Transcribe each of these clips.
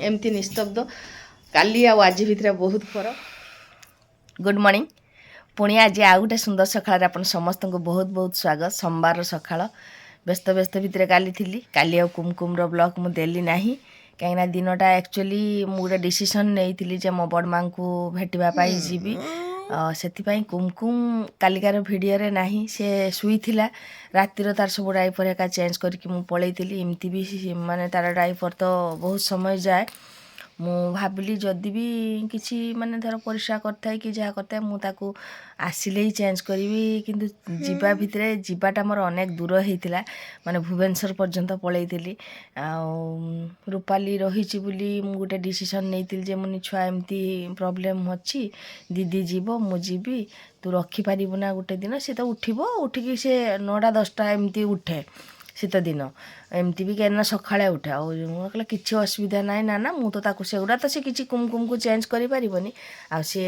एमती निस्तब्ध काली आज भितर बहुत फरक। गुड मॉर्निंग पुणी आज आउ गोटे सुंदर सकाळ आपण समस्त को बहुत बहुत स्वागत। सोमवार सकाळ व्यस्त व्यस्त भितर काली थी काली कुमकुम ब्लॉग मु देली नाही कहीं दिनटा एक्चुअली मु गोटे डिसीजन नहीं जे मो बड़ माँ को भेटापी जीवी से कुमकुम कालिकार भिडियो रे नहीं से शुई रातिर तार सब डाइपर एका चेंज करके मु पलई एमती भी माने तार डाइपर तो बहुत समय जाए मु भाविली जदि भी किसी माने धर परिश्रा करता है कि जहाँ करता है मुझे आसिले ही चेंज करी किंतु जीवा भितर जीवाटा मोर अनेक दूर होता माने भुवनेश्वर पर्यंत पलई रूपाली रही गोटे डिसीजन नहीं जे मुनि छुआ एमती प्रॉब्लम अच्छी दीदी जीव मु जीवी तू रखिपारू ना गोटे दिन सी तो उठब उठिकी से 9टा 10टा एमती उठे शीत दिन एमती भी कहीं सकाଳେ उठे कहला किसी असुविधा ना ना ना मुझे तो सेगुड़ा तो सी किसी कुमकुम को चेंज कर पारबनी आ सी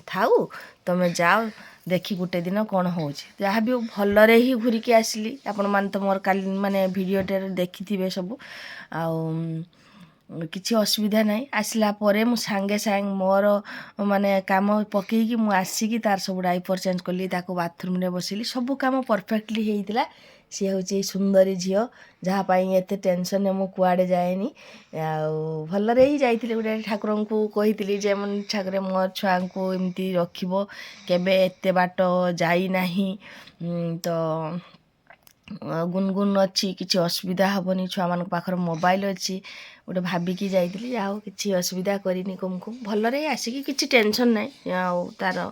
थाऊ तुम्हें जाओ देखी गोटे दिन कौन हो जहाँ भी भलरे ही घूरिकी आसली आपण मैंने तो मोर काली माने भिडियोटे देखी सब किसी असुविधा नहीं आसला परे मु सांगे सांग मोर माने काम पकईकी मु आसिकी तार सब डाइपर चेंज कली ताको बाथरूम रे बसिली सब काम परफेक्टली होइतिला। सी हूँ सुंदरी झील जहाँपाई एत टेंशन मु कुआड़े जाएनी भलरे ही जाइए गोटे ठाकुर को कही जे मन ठाकुर मो छुआ को एमती रखिबो केबे एते बाट जाई नाही तो गुनगुन अच्छी किसी असुविधा हेनी छुआ मान पाखर मोबाइल अच्छी गोटे भाविकी जाइली आउ कि असुविधा करनी कुमकुम भलरे आसिकी किसी टेंशन नहीं आउ तार हो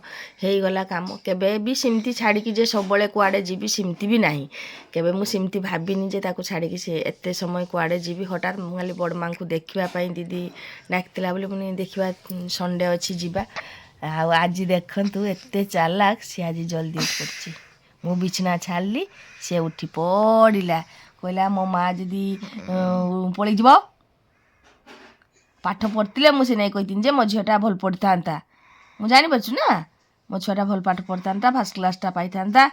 गला काम केबे भी सिमती छाड़ी जे सब कुआड़े जीवी सिमती भी नहीं केबे मु सिमती भाविनी जे ताको छाड़ी से एते समय कुआड़े जीवी हठात मु खाली बड़ माँ को देखा दीदी डाकला बोली मुझे देखा संडे अच्छी जीवा आज देखु एते चालाक सी आज जल्दी उठ पड़ी मु बिछना छाड़ली सी उठी पड़ा कहला मो माँ जदि पलि जीव पाठ पढ़ते मुझे नहीं कही जे मो झीटा भल पढ़ी था मुझे जानीपरछु ना मो छुआटा भल पाठ पढ़ी था फास्ट क्लासटा पाई था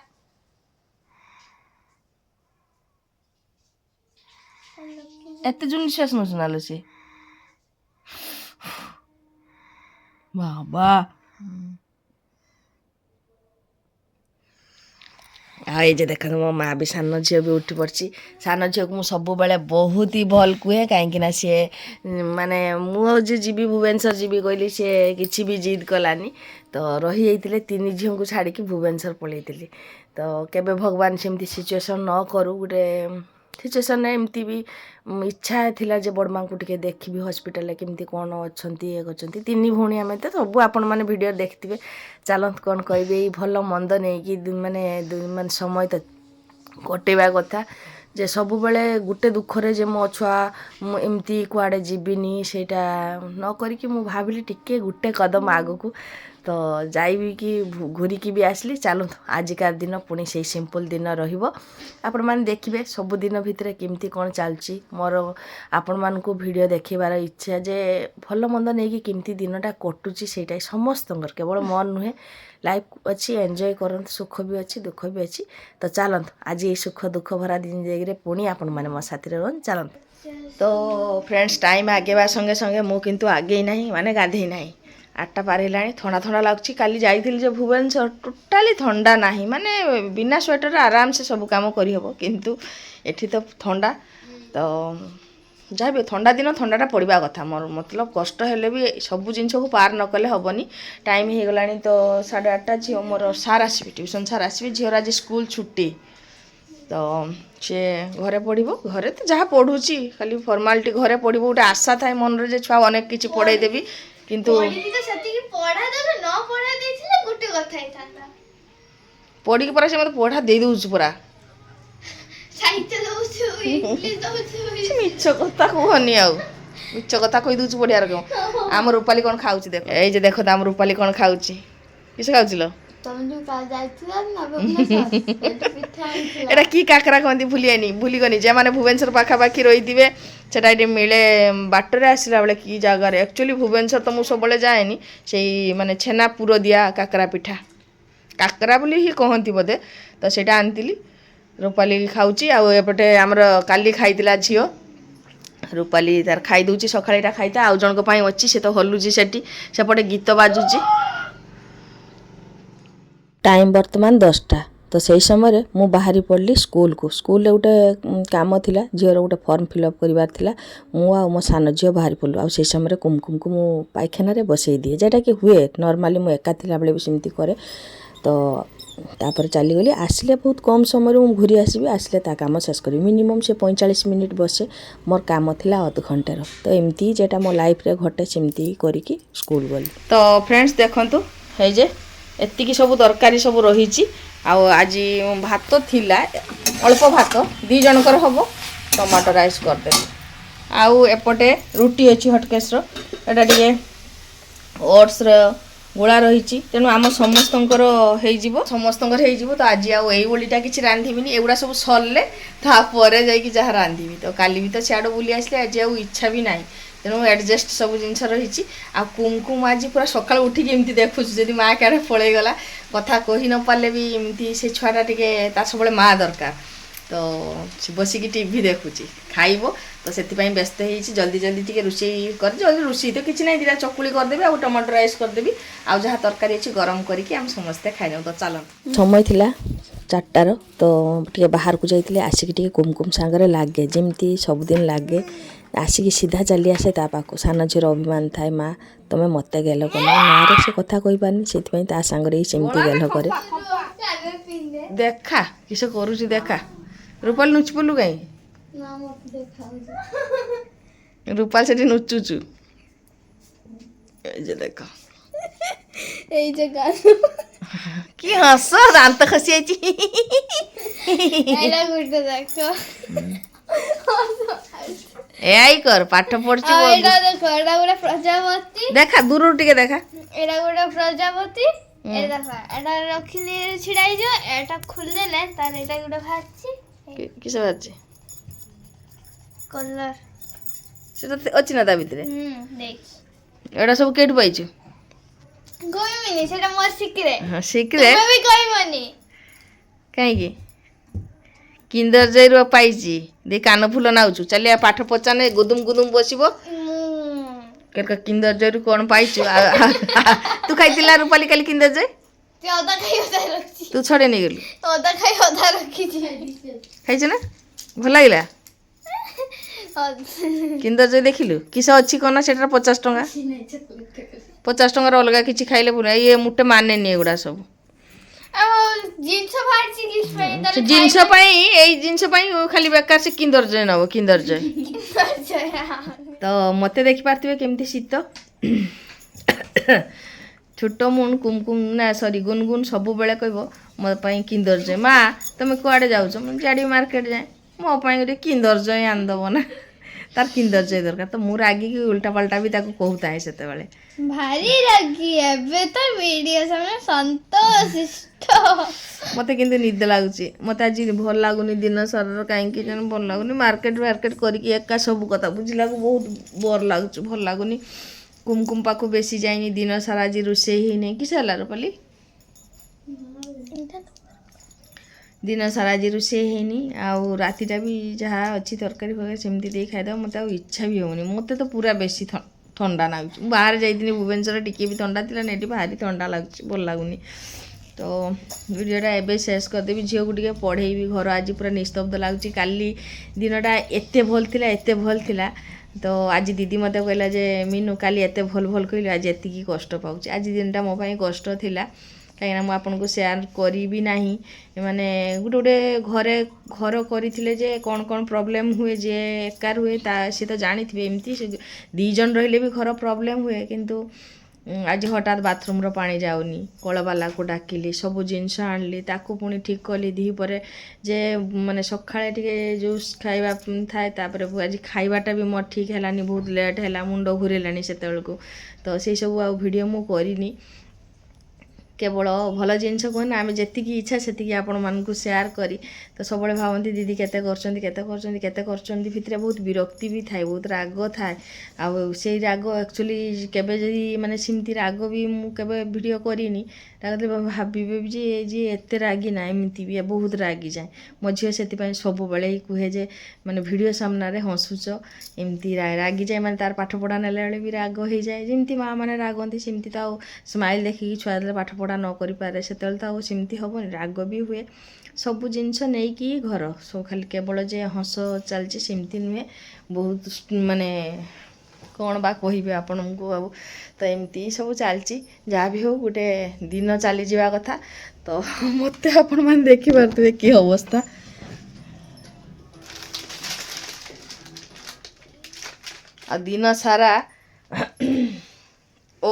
एत जो निश्वास न सुनालो सी बाबा ये देख मो माँ भी सान झील भी उठी पड़ी सान झील को मुझे सब बेले बहुत ही भल कहे कहीं सी माने मुझे जीवी भुवनेश्वर जीवी कहली सी किसी भी जिद कलानी तो रही जाते 3 झील को छाड़ी भुवनेश्वर पलई तो केबे भगवान सेमती सिचुएसन न करू गोटे सिचुएसन एमती भी इच्छा थिला जे बड़ माँ को टिके देखी हॉस्पिटल केमती कौन अच्छा ये कर 3 भौणी आम तो सब आपण मैंने वीडियो देखिथे चलत कौन कहे भल मंद नहीं कि माने समय तो कटेवा कथा जे सब बेले गोटे दुखरे जे मो छुआ एमती कुआड़े जीविनी सेटा न करिकी मु भाविली टिके गोटे कदम आगू तो जाइबी कि घूरिकी भी आसली चलत आजिकार दिन पुणी से सिंपल दिन आपण मैंने देखिए सब दिन भितर केमती कौन चलची मोर आपण मान को वीडियो देखेबार इच्छा जे भल मंद नहीं कि केमती दिनटा कटुची सेटा समस्त केवल मन नुहे लाइफ अच्छी एंजॉय करते सुख भी अच्छी दुख भी अच्छी तो चलत आज ये सुख दुख भरा दिन जाए पुणी आपण मैंने मो साथी रह चलत तो फ्रेंड्स टाइम आगेवा संगे संगे मु किंतु आगे ना माने गाधे ना 8टा पार है थंडा थंडा लगुच काली जाइली जो भुवनेश्वर टोटाली थंडा ना माने बिना स्वेटर आराम से सब काम करहब किंतु एठी तो थंडा तो जहाँ भी थंडा दिन थंडाटा पड़ा कथा मोर मतलब कष्ट हेले भी सब जिन को पार न कले हेनी टाइम हो गला तो 8:30 झील मोर सार आसबि ट्यूशन सार आसबि झील आज स्कूल छुट्टी तो सी घरे पढ़ो घरे तो जहाँ पढ़ुची खाली फर्मालिटी घरे पढ़ो गोटे आशा थाए मन रे छुआ अनेक किसी पढ़ाई देवी किंतु पढ़ी परा से मत पढ़ा दे दूँ पूरा मिछ कथा कहनी मिछ कथा कही दूँ पढ़ियार क्यों आम रूपाली कौन खाऊ देख ये देख तो आम रूपाली कौन खाऊ किस खाऊ एटा की काकरा कहती भूलियानी भूलीगनी जे मैंने भुवनेश्वर पाखापाखि रही थे से मिले बाटरे आसला बेले कि जगार एक्चुअली भुवनेश्वर तो मुझे सब जाएनी से माने छेना पुर दिया काकरा पिठा काकरा बोली ही कहती बोधे तो सेटा आनी रूपाली खाऊची आउटे आमर काली खाईला झील रूपाली तार खाई दूची सकाळे टा खाइता आउ जनक पई अछि से तो हल्लुजी सेठी सेपटे गीत बाजुची टाइम वर्तमान 10टा तो सही समय मु बाहरी पड़ली स्कूल को स्कूल गोटे काम थिला झीर गोटे फॉर्म फिलअप करिवार थिला मु आ मो सान झील बाहरी पड़लु आ समय कुमकुम को मु पायखाना रे बसई दिए जेटा कि हुए नॉर्मली मु एका थिला बेले भी सेमती करे तो तापर चली गली आसले बहुत कम समय मु घूरी आसबी आसले ता काम शेष करी मिनिमम से 45 मिनिट बसे मोर काम थिला अध घंटेर तो एमती जेटा मो लाइफ रे घटे सेमती करिकी स्कूल गली तो फ्रेंड्स देखंतु हे जे एतिकी सब तरकारी सब रही आज भात थिला अल्प भात 2 जनकर हम टमाटो राइस करदे आउ एपटे रुटी अच्छी हटकेस एटा टे ओट्स गोला रही तेणु आम समस्तंकर हो तो आज आईटा कि रांधिबिनी एगुड़ा सब सरले तापर जाकि जहाँ रांधिबी तो काली भी तो सियाड़ बुली आसले आज आउ इच्छा भी ना तेणु एडजस्ट सब जिनस रही आ कुमकुम आज पूरा सकाल उठिक एमती देखुँ जदि माँ क्या पलैगला कथा कही न पारे भी एमती से छुआटा टे सब माँ दरकार तो बसिकी टीवी देखुची खाइब तो से व्यस्त हो जल्दी जल्दी टी रोषे कर जल्दी रोषे तो किसी ना दीटा चकुली करदेवी आ टमाटो राइस करदेवी आ जहाँ तरकारी अच्छी गरम करके आम समस्ते खाई तो चल समय थिला 4टार तो टे बाहर को जाइए आसिक टे कुमकुम सांगरे लगे जमती सबुदिन लगे आसिक सीधा चली आसे ता पाक सान झीर अभिमान थाए माँ तुम्हें मत गेल कर ना से कथा कही पारनी से सांगे सेमती गेल करे देखा किस करुच देखा रूपाल नुच पलु कहीं रूपाल से नुचुचु देख कि हस दांत खसी आई कर पाठ पढ़ देखा दूर टे देखा प्रजापति रखिले छिड़ाई जो एटा खुल देले तार एटा गुडा भाछि किस बात कलर से अच्छी ना ता भितरे देख एटा सब केट पाइछु गोइमिनी सेटा मोर सिकरे हां सिकरे मैं भी गोइमनी काहे की किंदर जय रो पाइछि दे कान फूल नाउछु चलिया पाठ पचाने गुदुम गुदुम बसिबो केरका किंदर जय रो कोन पाइछु तू खाइतिला रूपाली काली किंदर जय ते ओदा खाइ ओदा रखछि तू छड़े नहीं गेलु ओदा खाइ ओदा रखिछि खाइछ ना भल लागला किंदर जय देखिलु किस अच्छी कोना सेटा 50 टंका 50 टंका रो अलगा किछि खाइले पुरा ये मुटे माने नि एगुडा सब जिंस फाड़छि किस पे जिंस पई एई जिंस पई खाली बेकार से किंदर जय नबो किंदर जय तो मते देखि पारतिबे केमती शीत छोट मुन कुमकुम ना सॉरी गुनगुन सब बेले कहबो मो पई किंदर जय माँ तुम कुआडे जाउछ म जाडी मार्केट जाए मो पई गोटे किंदर जय आन दबो ना तार किंदर जय दरकार तो मु रागी की उल्टा पलटा भी ताको कहूता है सेते बेले भारी रागी एबे तो वीडियो सामने संतोषिष्ट मते किंतु निद लागुची मते आज भल लागुनी दिन सरर काहे कि जन भल लागुनी मार्केट करके एका सब कथा बुझला को बहुत बोर लागुची भल लागुनी कुमकुम पाखु बेसी जाइनी दिन सारा आज रोषे ही नहीं किस हला रूपाली दिन सारा आज रोषे हैनी आउ रातिटा भी जहाँ अच्छी तरकारी फरकारी सेमती दे खाइद मत इच्छा भी होनी मत तो पूरा बेसी ठंडा लगुच बाहर जाइए भुवनेश्वर टिके भी ठंडा थी ना भारी ठंडा लगुच भल लगुनि तो वीडियोटा एवं शेष करदेवी झील को टे पढ़ेबी घर आज पूरा निस्तब्ध लगुच काली दिनटा एत भल थिला तो आज दीदी मत कहला जे मीनू काली एत भल भल कहलु आज एतिकी कष्ट पाऊँ आज दिनटा मो कष्ट थिला कहीं मुझे आपन को सेयार करी भी नहीं माने गोटे गोटे घर करते जे कौन कौन प्रॉब्लम हुए जे एकार हुए सी तो जानी थे एमती से 2 जन रहिले भी घर प्रॉब्लम हुए किंतु आज हठात बाथरूम रो पानी जाऊनी कलवाला को डाकिली सब जिनस आनली ताकू पुणी ठीक कली दी पर जे माने सकाळे टिके जूस खाइबा थाए तापर आज खाइबाटा भी मोर ठीक हैलानी बहुत लेट हैला मुंड घुरेलानी सेतेबेलको तो से सब आ वीडियो मु करिनी केवल भल जिनस कहना आम जी इच्छा से आपण मानक सेयार करी तो सब भावती दीदी केते भितर बहुत विरक्ति भी थाए बहुत राग थाए आ से राग एक्चुअली केबे जदी माने सिमती राग भी मु केबे वीडियो करिनी ରାଗିଲେ ଭାବିବେ ଯେ ଏ ଯେ ଏତେ ରାଗି ନା ଏମିତି ବି ବହୁତ ରାଗି ଯାଏ। ମୋ ଝିଅ ସେଥିପାଇଁ ସବୁବେଳେ କୁହେ ଯେ ମାନେ ଭିଡ଼ିଓ ସାମ୍ନାରେ ହସୁଛ ଏମିତି ରାଗିଯାଏ, ମାନେ ତାର ପାଠ ପଢ଼ା ନେଲା ବେଳେ ବି ରାଗ ହେଇଯାଏ। ଯେମିତି ମାଆ ମାନେ ରାଗନ୍ତି ସେମିତି ତ ଆଉ ସ୍ମାଇଲ୍ ଦେଖିକି ଛୁଆ ଯେତେବେଳେ ପାଠ ପଢ଼ା ନ କରିପାରେ ସେତେବେଳେ ତ ଆଉ ସେମିତି ହେବନି, ରାଗ ବି ହୁଏ। ସବୁ ଜିନିଷ ନେଇକି ଘର ସବୁ ଖାଲି କେବଳ ଯେ ହସ ଚାଲିଛି ସେମିତି ନୁହେଁ। ବହୁତ ମାନେ କ'ଣ ବା କହିବି ଆପଣଙ୍କୁ ଆଉ, ତ ଏମିତି ସବୁ ଚାଲିଛି। ଯାହା ବି ହଉ ଗୋଟେ ଦିନ ଚାଲିଯିବା କଥା। ତ ମୋତେ ଆପଣମାନେ ଦେଖିପାରୁଥିବେ କି ଅବସ୍ଥା। ଆଉ ଦିନ ସାରା ଓ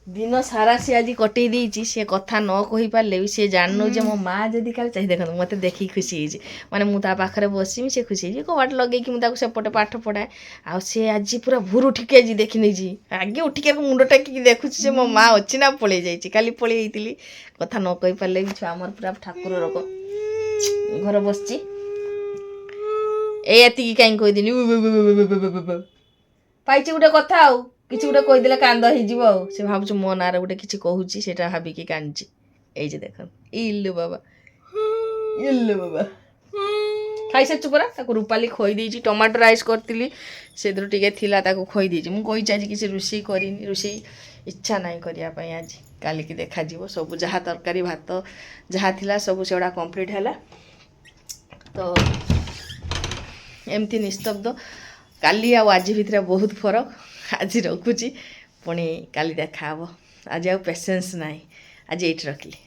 ଦିନ ସାରା ସେ ଆଜି କଟେଇ ଦେଇଛି। ସେ କଥା ନ କହିପାରିଲେ ବି ସେ ଜାଣିନୁ ଯେ ମୋ ମାଆ ଯଦି କାଲି ଚାହିଁ ଦେଖନ୍ତୁ ମୋତେ ଦେଖିକି ଖୁସି ହେଇଛି, ମାନେ ମୁଁ ତା ପାଖରେ ବସିବି ସେ ଖୁସି ହେଇଛି। କବାଟ ଲଗେଇକି ମୁଁ ତାକୁ ସେପଟେ ପାଠ ପଢ଼ାଏ। ଆଉ ସେ ଆଜି ପୁରା ଭୋରୁ ଉଠିକି ଆଜି ଦେଖି ନେଇଛି, ଆଗେ ଉଠିକି ମୁଣ୍ଡ ଟେକିକି ଦେଖୁଛି ଯେ ମୋ ମାଆ ଅଛି ନା ପଳେଇ ଯାଇଛି। କାଲି ପଳେଇ ଯାଇଥିଲି, କଥା ନ କହିପାରିଲେ ବି ଛୁଆ ଆମର ପୁରା ଠାକୁର ରକ ଘର ବସିଛି। ଏତିକି କାହିଁକି କହିଦିନି ପାଇଛି ଗୋଟେ କଥା, ଆଉ କିଛି ଗୋଟେ କହିଦେଲେ କାନ୍ଦ ହେଇଯିବ। ଆଉ ସେ ଭାବୁଛୁ ମୋ ନାଁରେ ଗୋଟେ କିଛି କହୁଛି, ସେଇଟା ଭାବିକି କାନ୍ଦୁଛି। ଏଇ ଯେ ଦେଖନ୍ତୁ ଇଲୁ ବାବା ଖାଇସାରିଛୁ ପରା। ତାକୁ ରୂପାଲି ଖୋଇ ଦେଇଛି, ଟମାଟୋ ରାଇସ୍ କରିଥିଲି ସେଥିରୁ ଟିକେ ଥିଲା ତାକୁ ଖୋଇ ଦେଇଛି। ମୁଁ କହିଛି ଆଜି କିଛି ରୋଷେଇ କରିନି, ରୋଷେଇ ଇଚ୍ଛା ନାହିଁ କରିବା ପାଇଁ ଆଜି, କାଲିକି ଦେଖାଯିବ। ସବୁ ଯାହା ତରକାରୀ ଭାତ ଯାହା ଥିଲା ସବୁ ସେଗୁଡ଼ା କମ୍ପ୍ଲିଟ୍ ହେଲା। ତ ଏମିତି ନିସ୍ତବ୍ଧ। କାଲି ଆଉ ଆଜି ଭିତରେ ବହୁତ ଫରକ। ଆଜି ରଖୁଛି, ପୁଣି କାଲି ଦେଖାହବ। ଆଜି ଆଉ ପେସେନ୍ସ ନାହିଁ, ଆଜି ଏଇଠି ରଖିଲି।